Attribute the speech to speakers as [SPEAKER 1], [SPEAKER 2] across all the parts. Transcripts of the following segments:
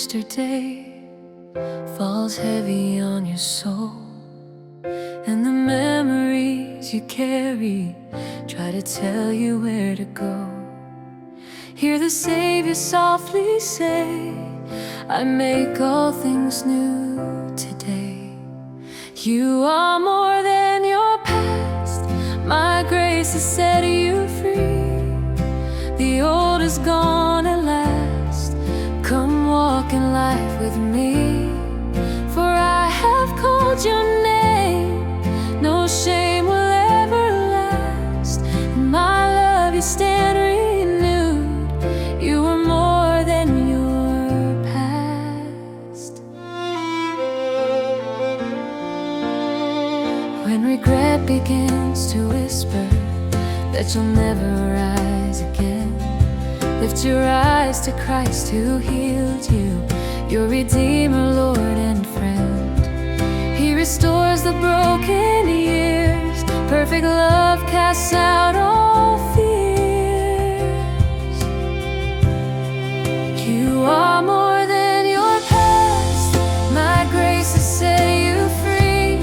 [SPEAKER 1] yesterday falls heavy on your soul, and the memories you carry try to tell you where to go. Hear the Savior softly say, I make all things new today. You are more than your past. My grace has set you free. The old is gone at last. Come walk in life with me. For I have called your name. No shame will ever last. In my love you stand renewed. You are more than your past. When regret begins to whisper that you'll never rise again, lift your eyes to Christ who healed you, your Redeemer, Lord and friend. He restores the broken years. Perfect love casts out all fears. You are more than your past. My grace has set you free.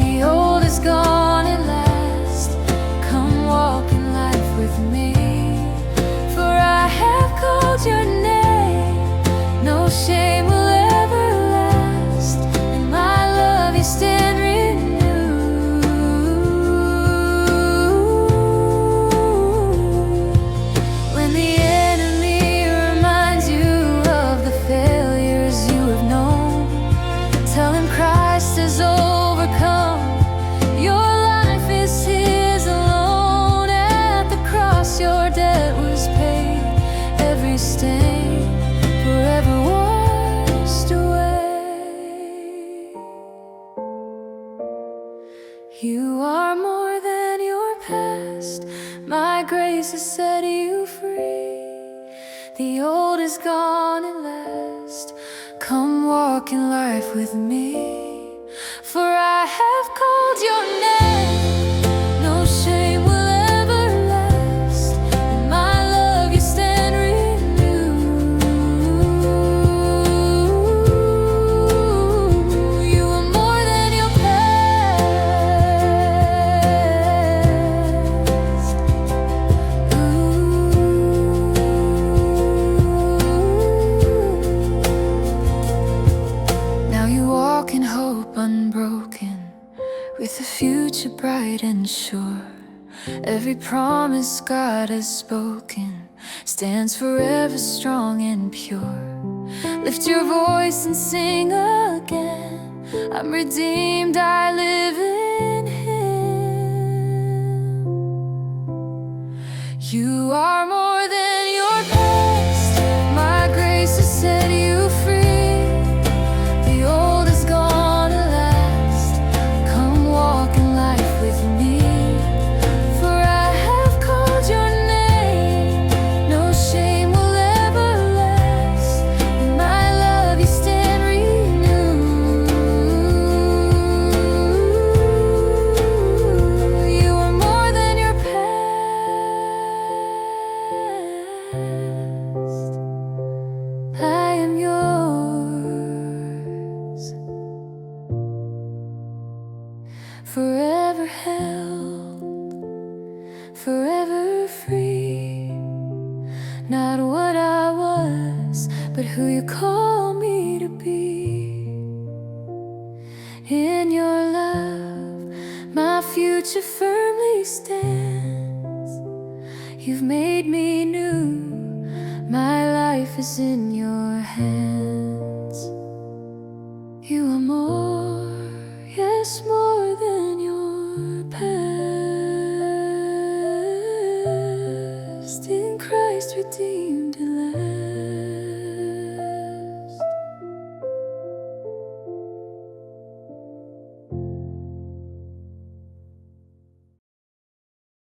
[SPEAKER 1] The old is gone at last. Come walk in life with me. For I have called your name. No shame will ever last. In my love you stand renewed. When the enemy reminds you of the failures you have known, tell him Christ has overcome. Your life is his alone. At the cross your debt was paid. Every stain forever washed away. You are more than your past. My grace has set you free. The old is gone at last. Come walk in life with me. For I have called your name. No shame will ever last. In my love you stand renewed. You are more than your past. Now you walk in hope unbroken, with a future bright and sure. Every promise God has spoken stands forever strong and pure. Lift your voice and sing again. I'm redeemed, I live in Him. You are more than your past. My grace has set you free. The old is gone at last. Come walk in life with me. For I have called your name. No shame will ever last. In my love you stand renewed. You are more than your past. I am yours. Forever held, forever free. Not what I was, but who you call me to be. In your love, my future firmly stands. You've made me new. My life is in your hands. You are more, yes, more than your past. In Christ redeemed.